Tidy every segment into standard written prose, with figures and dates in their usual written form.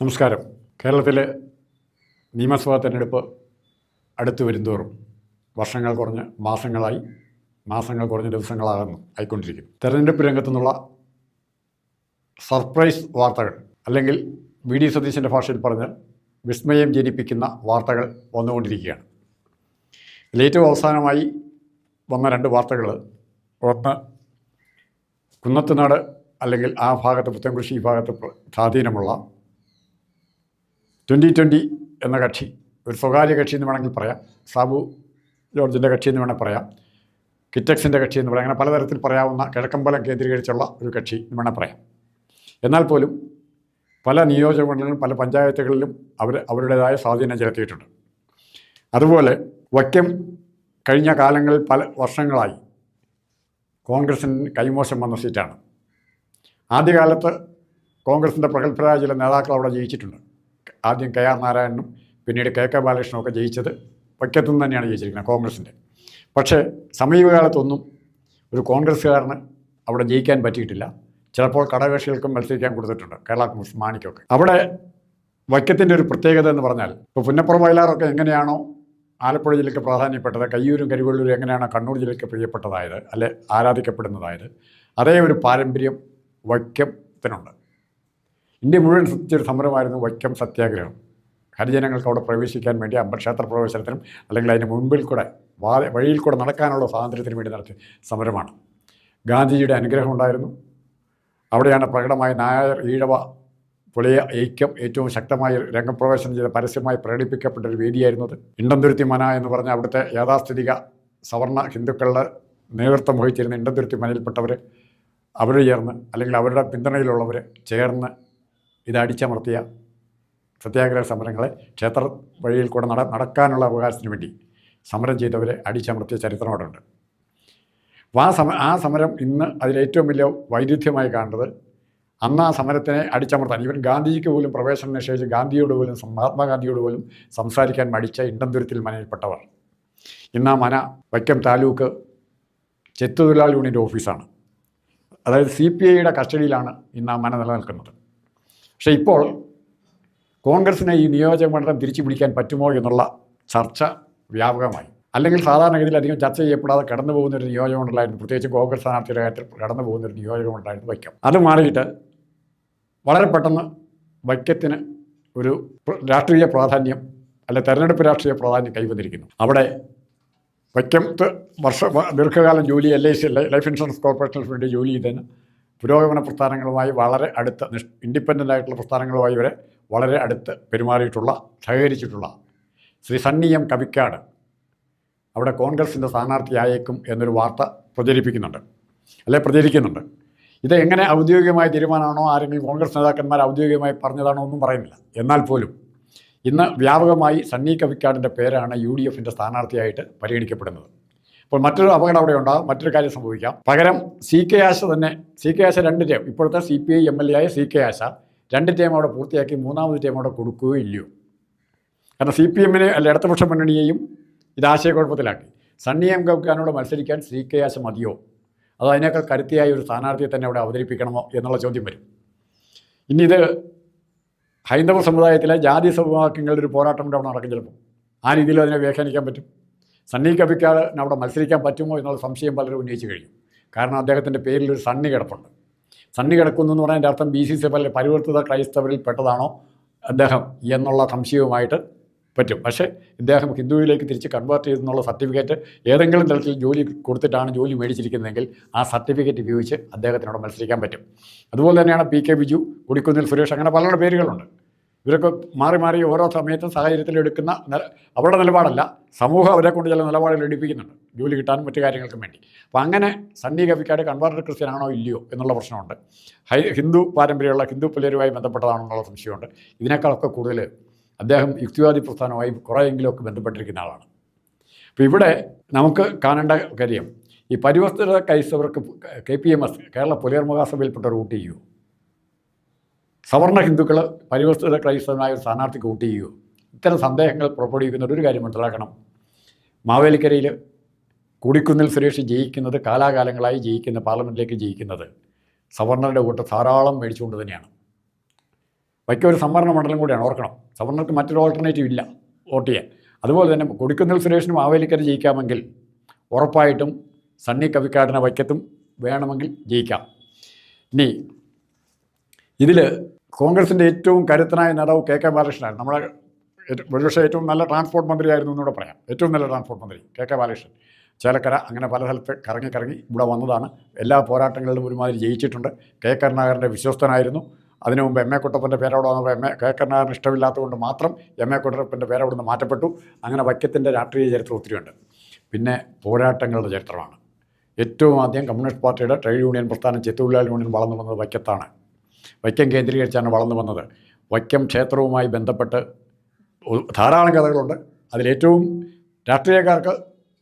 നമസ്കാരം. കേരളത്തിലെ നിയമസഭാ തെരഞ്ഞെടുപ്പ് അടുത്തു വരുന്തോറും വർഷങ്ങൾ കുറഞ്ഞ് മാസങ്ങൾ കുറഞ്ഞ് ആയിക്കൊണ്ടിരിക്കുന്നു. തെരഞ്ഞെടുപ്പ് രംഗത്തു നിന്നുള്ള സർപ്രൈസ് വാർത്തകൾ, അല്ലെങ്കിൽ വി.ഡി. സതീശൻ്റെ ഭാഷയിൽ പറഞ്ഞാൽ വിസ്മയം ജനിപ്പിക്കുന്ന വാർത്തകൾ വന്നുകൊണ്ടിരിക്കുകയാണ്. ഇതിലേറ്റവും അവസാനമായി വന്ന രണ്ട് വാർത്തകൾ, ഒന്ന് കുന്നത്തുനാട് അല്ലെങ്കിൽ ആ ഭാഗത്ത് പുത്തൻകുരിശി ഭാഗത്ത് സ്വാധീനമുള്ള 2020 എന്ന കക്ഷി, ഒരു സ്വകാര്യ കക്ഷി എന്ന് വേണമെങ്കിൽ പറയാം, സാബു ജോർജിൻ്റെ കക്ഷി എന്ന് വേണമെങ്കിൽ പറയാം, കിറ്റക്സിൻ്റെ കക്ഷി എന്ന് പറയാം, അങ്ങനെ പലതരത്തിൽ പറയാവുന്ന കിഴക്കമ്പലം കേന്ദ്രീകരിച്ചുള്ള ഒരു കക്ഷി എന്ന് വേണമെങ്കിൽ പറയാം. എന്നാൽ പോലും പല നിയോജകമണ്ഡലങ്ങളിലും പല പഞ്ചായത്തുകളിലും അവരുടേതായ സ്വാധീനം ചെലുത്തിയിട്ടുണ്ട്. അതുപോലെ വൈക്കം കഴിഞ്ഞ കാലങ്ങളിൽ പല വർഷങ്ങളായി കോൺഗ്രസിന് കൈമോശം വന്ന സീറ്റാണ്. ആദ്യകാലത്ത് കോൺഗ്രസിൻ്റെ പ്രഗത്ഭരായ ചില നേതാക്കൾ അവിടെ ജയിച്ചിട്ടുണ്ട്. ആദ്യം കെ.ആർ. നാരായണനും പിന്നീട് കെ.കെ. ബാലകൃഷ്ണനൊക്കെ ജയിച്ചത് വൈക്കത്തുനിന്ന് തന്നെയാണ് ജയിച്ചിരിക്കുന്നത്, കോൺഗ്രസിൻ്റെ. പക്ഷേ സമീപകാലത്തൊന്നും ഒരു കോൺഗ്രസ്സുകാരന് അവിടെ ജയിക്കാൻ പറ്റിയിട്ടില്ല. ചിലപ്പോൾ ഘടകകക്ഷികൾക്കും മത്സരിക്കാൻ കൊടുത്തിട്ടുണ്ട്, കേരള കോൺഗ്രസ് മാണിക്കൊക്കെ. അവിടെ വൈക്കത്തിൻ്റെ ഒരു പ്രത്യേകത എന്ന് പറഞ്ഞാൽ, ഇപ്പോൾ പുന്നപ്പുറം വയലാറൊക്കെ എങ്ങനെയാണോ ആലപ്പുഴ ജില്ലയ്ക്ക് പ്രാധാന്യപ്പെട്ടത്, കയ്യൂരും കരിവള്ളൂരും എങ്ങനെയാണോ കണ്ണൂർ ജില്ലയ്ക്ക് പ്രിയപ്പെട്ടതായത് അല്ലെ ആരാധിക്കപ്പെടുന്നതായത്, അതേ ഒരു പാരമ്പര്യം വൈക്കത്തിനുണ്ട്. ഇന്ത്യ മുഴുവൻ സൃഷ്ടിച്ചൊരു സമരമായിരുന്നു വൈക്കം സത്യാഗ്രഹം. ഹരിജനങ്ങൾക്ക് അവിടെ പ്രവേശിക്കാൻ വേണ്ടി ക്ഷേത്ര പ്രവേശനത്തിനും അല്ലെങ്കിൽ അതിന് മുൻപിൽ കൂടെ വഴിയിൽ കൂടെ നടക്കാനുള്ള സ്വാതന്ത്ര്യത്തിന് വേണ്ടി നടത്തിയ സമരമാണ്. ഗാന്ധിജിയുടെ അനുഗ്രഹം ഉണ്ടായിരുന്നു. അവിടെയാണ് പ്രകടമായ നായർ ഈഴവ പുലയ ഐക്യം ഏറ്റവും ശക്തമായി രംഗപ്രവേശനം ചെയ്ത് പരസ്യമായി പ്രകടിപ്പിക്കപ്പെട്ടൊരു വേദിയായിരുന്നത്. ഇണ്ടംതുരുത്തി മന എന്ന് പറഞ്ഞ അവിടുത്തെ യാഥാസ്ഥിതിക സവർണ ഹിന്ദുക്കളുടെ നേതൃത്വം വഹിച്ചിരുന്ന ഇണ്ടംതുരുത്തി മനയിൽപ്പെട്ടവർ, അവർ ചേർന്ന് അല്ലെങ്കിൽ അവരുടെ പിന്തുണയിലുള്ളവർ ചേർന്ന് ഇത് അടിച്ചമർത്തിയ സത്യാഗ്രഹ സമരങ്ങളെ, ക്ഷേത്ര വഴിയിൽ കൂടെ നടക്കാനുള്ള അവകാശത്തിന് വേണ്ടി സമരം ചെയ്തവരെ അടിച്ചമർത്തിയ ചരിത്രം അവിടെ ഉണ്ട്. അപ്പോൾ ആ സമരം ഇന്ന് അതിലേറ്റവും വലിയ വൈരുദ്ധ്യമായി കാണുന്നത്, അന്ന് ആ സമരത്തിനെ അടിച്ചമർത്താൻ ഈവൻ ഗാന്ധിജിക്ക് പോലും പ്രവേശനം നിഷേധിച്ച് മഹാത്മാഗാന്ധിയോട് പോലും സംസാരിക്കാൻ മടിച്ച ഇണ്ടംതുരുത്തിൽ മനയിൽപ്പെട്ടവർ ഇന്ന് ആ മന വൈക്കം താലൂക്ക് ചെത്തുതൊഴിലാളി യൂണിയൻ്റെ ഓഫീസാണ്. അതായത് CPIയുടെ കസ്റ്റഡിയിലാണ് ഇന്ന് ആ മന നിലനിൽക്കുന്നത്. പക്ഷേ ഇപ്പോൾ കോൺഗ്രസിനെ ഈ നിയോജകമണ്ഡലം തിരിച്ചു പിടിക്കാൻ പറ്റുമോ എന്നുള്ള ചർച്ച വ്യാപകമായി. അല്ലെങ്കിൽ സാധാരണഗതിയിൽ അധികം ചർച്ച ചെയ്യപ്പെടാതെ കടന്നു പോകുന്നൊരു നിയോജകമണ്ഡലമായിരുന്നു, പ്രത്യേകിച്ച് കോൺഗ്രസ് സ്ഥാനാർത്ഥിയുടെ കാര്യത്തിൽ കടന്നു പോകുന്നൊരു നിയോജകമണ്ഡലമായിരുന്നു വൈക്കം. അത് മാറിയിട്ട് വളരെ പെട്ടെന്ന് വൈക്കത്തിന് ഒരു രാഷ്ട്രീയ പ്രാധാന്യം, അല്ലെ തെരഞ്ഞെടുപ്പ് രാഷ്ട്രീയ പ്രാധാന്യം കൈവന്നിരിക്കുന്നു. അവിടെ വൈക്കത്ത് ദീർഘകാലം ജോലി LIC ലൈഫ് ഇൻഷുറൻസ് കോർപ്പറേഷന് വേണ്ടി ജോലി ചെയ്തതിന് പുരോഗമന പ്രസ്ഥാനങ്ങളുമായി വളരെ അടുത്ത്, ഇൻഡിപെൻഡൻ്റ് ആയിട്ടുള്ള പ്രസ്ഥാനങ്ങളുമായി വരെ വളരെ അടുത്ത് സഹകരിച്ചിട്ടുള്ള ശ്രീ സണ്ണി എം കവിക്കാട് അവിടെ കോൺഗ്രസിൻ്റെ സ്ഥാനാർത്ഥിയായേക്കും എന്നൊരു വാർത്ത പ്രചരിക്കുന്നുണ്ട്. ഇത് എങ്ങനെ ഔദ്യോഗികമായ തീരുമാനമാണോ, ആരെങ്കിലും കോൺഗ്രസ് നേതാക്കന്മാർ ഔദ്യോഗികമായി പറഞ്ഞതാണോ ഒന്നും പറയുന്നില്ല. എന്നാൽ പോലും ഇന്ന് വ്യാപകമായി സണ്ണി കവിക്കാടിൻ്റെ പേരാണ് UDFൻ്റെ സ്ഥാനാർത്ഥിയായിട്ട് പരിഗണിക്കപ്പെടുന്നത്. അപ്പോൾ മറ്റൊരു അപകടം അവിടെ ഉണ്ടാകും, മറ്റൊരു കാര്യം സംഭവിക്കാം. പകരം CK ആശ 2 ടേം, ഇപ്പോഴത്തെ CPI MLA ആയ CK ആശ 2 ടേം അവിടെ പൂർത്തിയാക്കി 3ാമത് ടേം അവിടെ കൊടുക്കുകയോ ഇല്ലയോ. കാരണം CPMനെ അല്ല ഇടതുപക്ഷ മുന്നണിയെയും ഇത് ആശയക്കുഴപ്പത്തിലാക്കി. സണ്ണി എം കവിക്കാനോട് മത്സരിക്കാൻ CK ആശ മതിയോ, അതോ അതിനേക്കാൾ കരുത്തിയായ ഒരു സ്ഥാനാർത്ഥിയെ തന്നെ അവിടെ അവതരിപ്പിക്കണമോ എന്നുള്ള ചോദ്യം വരും. ഇനി ഇത് ഹൈന്ദവ സമുദായത്തിലെ ജാതി സമവാക്യങ്ങളുടെ ഒരു പോരാട്ടം കൂടെ അവിടെ നടക്കും. ചിലപ്പോൾ ആ രീതിയിൽ അതിനെ വ്യാഖ്യാനിക്കാൻ പറ്റും. സണ്ണി കവിക്കാടിന് അവിടെ മത്സരിക്കാൻ പറ്റുമോ എന്നുള്ള സംശയം പലരും ഉന്നയിച്ച് കഴിഞ്ഞു. കാരണം അദ്ദേഹത്തിൻ്റെ പേരിൽ ഒരു സണ്ണി കിടപ്പുണ്ട്. സണ്ണി കിടക്കുന്നു എന്ന് പറഞ്ഞതിൻ്റെ അർത്ഥം BCC പരിവർത്തിത ക്രൈസ്തവരിൽ പെട്ടതാണോ അദ്ദേഹം എന്നുള്ള സംശയവുമായിട്ട് പറ്റും. പക്ഷേ ഇദ്ദേഹം ഹിന്ദുവിലേക്ക് തിരിച്ച് കൺവേർട്ട് ചെയ്തെന്നുള്ള സർട്ടിഫിക്കറ്റ് ഏതെങ്കിലും തരത്തിൽ ജോലി കൊടുത്തിട്ടാണ് ജോലി മേടിച്ചിരിക്കുന്നതെങ്കിൽ ആ സർട്ടിഫിക്കറ്റ് ഉപയോഗിച്ച് അദ്ദേഹത്തിനോട് മത്സരിക്കാൻ പറ്റും. അതുപോലെ തന്നെയാണ് PK ബിജു, കൊടിക്കുന്നിൽ സുരേഷ്, അങ്ങനെ പലരുടെ പേരുകളുണ്ട്. ഇവരൊക്കെ മാറി മാറി ഓരോ സമയത്തും സാഹചര്യത്തിൽ എടുക്കുന്ന അവരുടെ നിലപാടല്ല, സമൂഹം അവരെ കൊണ്ട് ചില നിലപാടുകൾ എടുപ്പിക്കുന്നുണ്ട് ജോലി കിട്ടാനും മറ്റു കാര്യങ്ങൾക്കും വേണ്ടി. അപ്പോൾ അങ്ങനെ സണ്ണി കവിക്കാട് കൺവേർട്ടഡ് ക്രിസ്ത്യനാണോ ഇല്ലയോ എന്നുള്ള പ്രശ്നമുണ്ട്. ഹിന്ദു പാരമ്പര്യമുള്ള ഹിന്ദു പിള്ളേരുമായി ബന്ധപ്പെട്ടതാണെന്നുള്ള സംശയമുണ്ട്. ഇതിനേക്കാളൊക്കെ കൂടുതൽ അദ്ദേഹം യുക്തിവാദി പ്രസ്ഥാനവുമായി കുറേയെങ്കിലുമൊക്കെ ബന്ധപ്പെട്ടിരിക്കുന്ന ആളാണ്. അപ്പോൾ ഇവിടെ നമുക്ക് കാണേണ്ട കാര്യം, ഈ പരിവർത്തിത ക്രൈസ്തവർക്ക് KPMS കേരള പുലയർ മഹാസഭയിൽപ്പെട്ട വോട്ട് ചെയ്യുമോ, സവർണ ഹിന്ദുക്കൾ പരിവർത്തിത ക്രൈസ്തവനായ ഒരു സ്ഥാനാർത്ഥിക്ക് വോട്ട് ചെയ്യുമോ? ഇത്തരം സന്ദേഹങ്ങൾ പുറപ്പെടുവിക്കുന്ന ഒരു കാര്യം മനസ്സിലാക്കണം. മാവേലിക്കരയിൽ കൊടിക്കുന്നിൽ സുരേഷ് ജയിക്കുന്നത്, കാലാകാലങ്ങളായി പാർലമെൻറ്റിലേക്ക് ജയിക്കുന്നത് സവർണരുടെ വോട്ട് ധാരാളം മേടിച്ചുകൊണ്ട് തന്നെയാണ്. വൈക്കം ഒരു സംവരണ മണ്ഡലം കൂടിയാണ്, ഓർക്കണം. സവർണർക്ക് മറ്റൊരു ഓൾട്ടർനേറ്റീവ് ഇല്ല വോട്ട് ചെയ്യാൻ. അതുപോലെ തന്നെ കൊടിക്കുന്നിൽ സുരേഷിനും മാവേലിക്കര ജയിക്കാമെങ്കിൽ ഉറപ്പായിട്ടും സണ്ണി കവിക്കാടിനെ വൈക്കത്തും വേണമെങ്കിൽ ജയിക്കാം. ഇനി ഇതിൽ കോൺഗ്രസിൻ്റെ ഏറ്റവും കരുത്തനായ നേതാവ് കെ ബാലകൃഷ്ണനായിരുന്നു. നമ്മളെ ഒരുപക്ഷെ ഏറ്റവും നല്ല ട്രാൻസ്പോർട്ട് മന്ത്രിയായിരുന്നു എന്നൂടെ പറയാം. ഏറ്റവും നല്ല ട്രാൻസ്പോർട്ട് മന്ത്രി കെ ബാലകൃഷ്ണൻ. ചേലക്കര അങ്ങനെ പല സ്ഥലത്ത് കറങ്ങി ഇവിടെ വന്നതാണ്. എല്ലാ പോരാട്ടങ്ങളിലും ഒരുമാതിരി ജയിച്ചിട്ടുണ്ട്. കെ കരുണാകരൻ്റെ വിശ്വസ്തനായിരുന്നു. അതിനു മുമ്പ് എം എ കുട്ടപ്പൻ്റെ പേരവിടെ വന്നപ്പോൾ കെ കരുണാകരന് ഇഷ്ടമില്ലാത്തതുകൊണ്ട് മാത്രം എം എ കുട്ടപ്പൻ്റെ പേരവിടെ നിന്ന് മാറ്റപ്പെട്ടു. അങ്ങനെ വൈക്കത്തിൻ്റെ രാഷ്ട്രീയ ചരിത്രം ഒത്തിരിയുണ്ട്. പിന്നെ പോരാട്ടങ്ങളുടെ ചരിത്രമാണ്. ഏറ്റവും ആദ്യം കമ്മ്യൂണിസ്റ്റ് പാർട്ടിയുടെ ട്രേഡ് യൂണിയൻ പ്രസ്ഥാനം ചെത്തുതൊഴിലാളി യൂണിയൻ വളർന്നു വന്നത് വൈക്കത്താണ്. വൈക്കം കേന്ദ്രീകരിച്ചാണ് വളർന്നു വന്നത്. വൈക്കം ക്ഷേത്രവുമായി ബന്ധപ്പെട്ട് ധാരാളം കഥകളുണ്ട്. അതിലേറ്റവും രാഷ്ട്രീയക്കാർക്ക്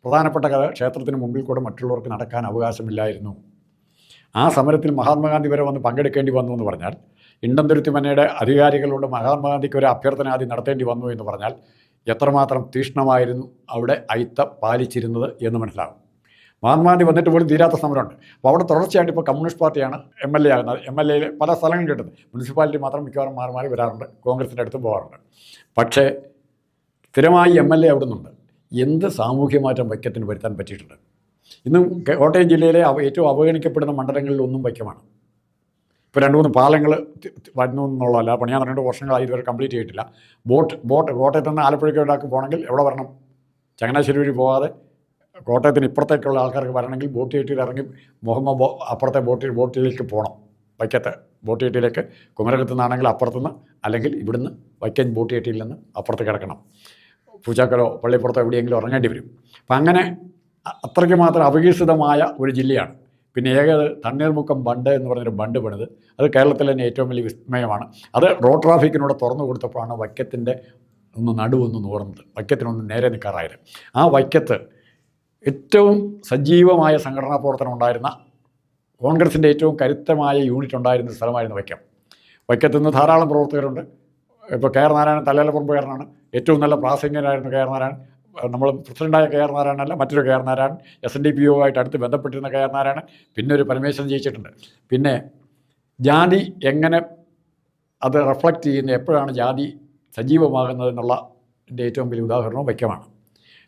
പ്രധാനപ്പെട്ട കഥ, ക്ഷേത്രത്തിന് മുമ്പിൽ കൂടെ മറ്റുള്ളവർക്ക് നടക്കാൻ അവകാശമില്ലായിരുന്നു. ആ സമരത്തിൽ മഹാത്മാഗാന്ധി വരെ വന്ന് പങ്കെടുക്കേണ്ടി വന്നു എന്ന് പറഞ്ഞാൽ, ഇണ്ടംതുരുത്തി മനയുടെ അധികാരികളോട് മഹാത്മാഗാന്ധിക്ക് ഒരു അഭ്യർത്ഥന ആദ്യം നടത്തേണ്ടി വന്നു എന്ന് പറഞ്ഞാൽ എത്രമാത്രം തീക്ഷ്ണമായിരുന്നു അവിടെ അയിത്ത പാലിച്ചിരുന്നത് എന്ന് മനസ്സിലാകും. മഹാത്മാഗാന്ധി വന്നിട്ട് പോലും തീരാത്ത സമരമുണ്ട്. അപ്പോൾ അവിടെ തുടർച്ചയായിട്ട് ഇപ്പോൾ കമ്മ്യൂണിസ്റ്റ് പാർട്ടിയാണ് MLA ആകുന്നത്. MLA പല സ്ഥലങ്ങളിൽ കിട്ടുന്നത്. മുനിസിപ്പാലിറ്റി മാത്രം മിക്കവാറും മാറി വരാറുണ്ട്, കോൺഗ്രസിൻ്റെ അടുത്തും പോകാറുണ്ട്. പക്ഷേ സ്ഥിരമായി MLA അവിടുന്നുണ്ട്. എന്ത് സാമൂഹ്യ മാറ്റം വൈക്കത്തിന് വരുത്താൻ പറ്റിയിട്ടുണ്ട്. ഇന്നും കോട്ടയം ജില്ലയിലെ ഏറ്റവും അവഗണിക്കപ്പെടുന്ന മണ്ഡലങ്ങളിൽ ഒന്നും വൈക്കമാണ്. ഇപ്പോൾ 2-3 പാലങ്ങൾ വരുന്നു എന്നുള്ളതല്ല, പണിയാൻ 2 വർഷങ്ങളായി ഇതുവരെ കംപ്ലീറ്റ് ചെയ്തിട്ടില്ല. ബോട്ട് കോട്ടയത്ത് നിന്ന് ആലപ്പുഴയ്ക്ക് ഒരാൾക്ക് പോകണമെങ്കിൽ എവിടെ വരണം? ചങ്ങനാശ്ശേരി വഴി പോകാതെ കോട്ടയത്തിന് ഇപ്പുറത്തേക്കുള്ള ആൾക്കാർക്ക് വരണമെങ്കിൽ ബോട്ട് ജെട്ടിയിൽ ഇറങ്ങി മുഹമ്മ അപ്പുറത്തെ ബോട്ടിലേക്ക് പോകണം. വൈക്കത്ത് ബോട്ട് ജെട്ടിയിലേക്ക് കുമരകത്തു നിന്നാണെങ്കിൽ അപ്പുറത്തുനിന്ന്, അല്ലെങ്കിൽ ഇവിടുന്ന് വൈക്കം ബോട്ട് ജെട്ടിയിൽ നിന്ന് അപ്പുറത്ത് കിടക്കണം. പൂച്ചാക്കലോ പള്ളിപ്പുറത്തോ എവിടെയെങ്കിലും ഇറങ്ങേണ്ടി വരും. അപ്പം അങ്ങനെ അത്രയ്ക്ക് മാത്രം അവികസിതമായ ഒരു ജില്ലയാണ്. പിന്നെ തണ്ണീർമുക്കം ബണ്ട് എന്ന് പറഞ്ഞൊരു ബണ്ട് പണിത്, അത് കേരളത്തിലെ തന്നെ ഏറ്റവും വലിയ വിസ്മയമാണ്. അത് റോഡ് ട്രാഫിക്കിനൂടെ തുറന്നു കൊടുത്തപ്പോഴാണ് വൈക്കത്തിൻ്റെ നടുവൊന്ന് നൂറുന്നത്, വൈക്കത്തിനൊന്ന് നേരെ നിൽക്കാറായത്. ആ വൈക്കത്ത് ഏറ്റവും സജീവമായ സംഘടനാ പ്രവർത്തനം ഉണ്ടായിരുന്ന, കോൺഗ്രസിൻ്റെ ഏറ്റവും കരുത്തമായ യൂണിറ്റ് ഉണ്ടായിരുന്ന സ്ഥലമായിരുന്നു വൈക്കം. വൈക്കത്ത് നിന്ന് ധാരാളം പ്രവർത്തകരുണ്ട്. ഇപ്പോൾ കെ ആർ നാരായണൻ തലയിലപ്പുറമ്പുകാരനാണ്. ഏറ്റവും നല്ല പ്രാസംഗികനായിരുന്നു കെ ആർ നാരായണൻ. നമ്മൾ പ്രസിഡൻ്റായ കെ ആർ നാരായണനല്ല, മറ്റൊരു കെ ആർ നാരായണൻ, SNDPO ആയിട്ട് അടുത്ത് ബന്ധപ്പെട്ടിരുന്ന കെ ആർ നാരായണൻ. പിന്നെ ഒരു പരമേശ്വരൻ ജയിച്ചിട്ടുണ്ട്. പിന്നെ ജാതി എങ്ങനെ അത് റിഫ്ലക്റ്റ് ചെയ്യുന്ന, എപ്പോഴാണ് ജാതി സജീവമാകുന്നത് എന്നുള്ളതിൻ്റെ ഏറ്റവും വലിയ ഉദാഹരണവും വൈക്കമാണ്.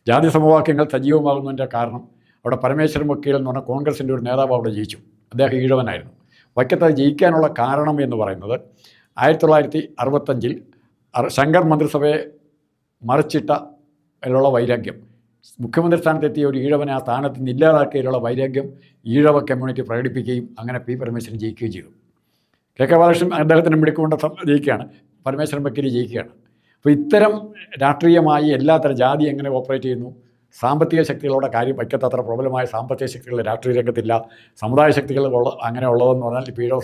ജാതി സമവാക്യങ്ങൾ സജീവമാകുന്നതിൻ്റെ കാരണം, അവിടെ പരമേശ്വരൻ വക്കീൽ എന്ന് പറഞ്ഞാൽ കോൺഗ്രസിൻ്റെ ഒരു നേതാവ് അവിടെ ജയിച്ചു. അദ്ദേഹം ഈഴവനായിരുന്നു. വൈക്കത്ത് ജയിക്കാനുള്ള കാരണം എന്ന് പറയുന്നത് 1965 ശങ്കർ മന്ത്രിസഭയെ മറിച്ചിട്ട അതിലുള്ള വൈരാഗ്യം, മുഖ്യമന്ത്രി സ്ഥാനത്തെത്തിയ ഒരു ഈഴവനെ ആ സ്ഥാനത്ത് നിന്ന് ഇല്ലാതാക്കിയതിലുള്ള വൈരാഗ്യം ഈഴവ കമ്മ്യൂണിറ്റി പ്രകടിപ്പിക്കുകയും അങ്ങനെ പി പരമേശ്വരൻ ജയിക്കുകയും ചെയ്തു. കെ ബാലകൃഷ്ണൻ അദ്ദേഹത്തിൻ്റെ മിടുക്കൊണ്ട് ജയിക്കുകയാണ്, പരമേശ്വരൻ വക്കീൽ ജയിക്കുകയാണ്. അപ്പോൾ ഇത്തരം രാഷ്ട്രീയമായി എല്ലാത്തരം ജാതി എങ്ങനെ ഓപ്പറേറ്റ് ചെയ്യുന്നു, സാമ്പത്തിക ശക്തികളുടെ കാര്യം വൈക്കത്ത് അത്ര പ്രബലമായ സാമ്പത്തിക ശക്തികൾ രാഷ്ട്രീയ രംഗത്തില്ല. സമുദായ ശക്തികൾ അങ്ങനെ ഉള്ളതെന്ന് പറഞ്ഞാൽ ഇപ്പോൾ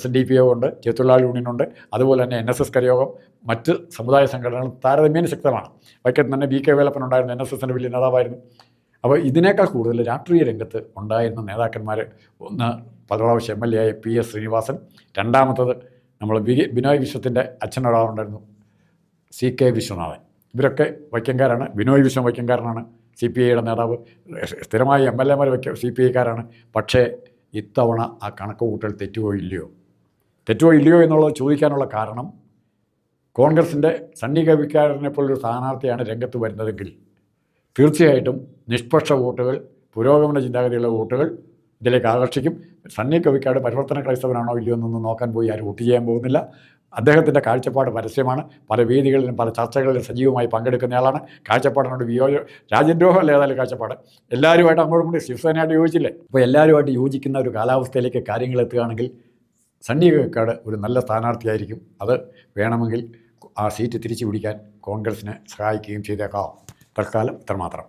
SNDPO ഉണ്ട്, ചെത്തുതൊഴിലാളി യൂണിയനുണ്ട്, അതുപോലെ തന്നെ NSS കരയോഗം, മറ്റ് സമുദായ സംഘടനകൾ താരതമ്യേന ശക്തമാണ്. വൈക്കത്ത് തന്നെ VK വേലപ്പൻ ഉണ്ടായിരുന്നു, NSSൻ്റെ വലിയ നേതാവായിരുന്നു. അപ്പോൾ ഇതിനേക്കാൾ കൂടുതൽ രാഷ്ട്രീയ രംഗത്ത് ഉണ്ടായിരുന്ന നേതാക്കന്മാർ, ഒന്ന് 10 പ്രാവശ്യം MLA ആയ PS ശ്രീനിവാസൻ, രണ്ടാമത്തത് നമ്മൾ ബിനോയ് വിശ്വത്തിൻ്റെ അച്ഛനൊരാളുണ്ടായിരുന്നു CK വിശ്വനാഥൻ. ഇവരൊക്കെ വൈക്കംകാരാണ്. ബിനോയ് വിശ്വം വൈക്കംകാരനാണ്, CPIയുടെ നേതാവ്. സ്ഥിരമായി MLA മാർ CPIക്കാരാണ്. പക്ഷേ ഇത്തവണ ആ കണക്ക് കൂട്ടൽ തെറ്റുകയോ ഇല്ലയോ എന്നുള്ളത് ചോദിക്കാനുള്ള കാരണം, കോൺഗ്രസിൻ്റെ സണ്ണി കവിക്കാരനെ പോലൊരു സ്ഥാനാർത്ഥിയാണ് രംഗത്ത് വരുന്നതെങ്കിൽ തീർച്ചയായിട്ടും നിഷ്പക്ഷ വോട്ടുകൾ, പുരോഗമന ചിന്താഗതിയുള്ള വോട്ടുകൾ ഇതിലേക്ക് ആകർഷിക്കും. സണ്ണി കവിക്കാട് പരിവർത്തന ക്രൈസ്തവനാണോ ഇല്ലയോ എന്നൊന്നും നോക്കാൻ പോയി ആരും വോട്ട് ചെയ്യാൻ പോകുന്നില്ല. അദ്ദേഹത്തിൻ്റെ കാഴ്ചപ്പാട് പരസ്യമാണ്. പല വേദികളിലും പല ചർച്ചകളിലും സജീവമായി പങ്കെടുക്കുന്നയാളാണ്. കാഴ്ചപ്പാടിനോട് രാജ്യദ്രോഹമല്ല ഏതായാലും കാഴ്ചപ്പാട്. എല്ലാവരുമായിട്ട് അങ്ങോട്ടും കൂടി ശിവസേനയായിട്ട് യോജിച്ചില്ലേ? അപ്പോൾ എല്ലാവരുമായിട്ട് യോജിക്കുന്ന ഒരു കാലാവസ്ഥയിലേക്ക് കാര്യങ്ങൾ എത്തുകയാണെങ്കിൽ സണ്ണി കവിക്കാട് ഒരു നല്ല സ്ഥാനാർത്ഥിയായിരിക്കും. അത് വേണമെങ്കിൽ ആ സീറ്റ് തിരിച്ചു പിടിക്കാൻ കോൺഗ്രസിനെ സഹായിക്കുകയും ചെയ്തേക്കാം. തൽക്കാലം ഇത്രമാത്രം.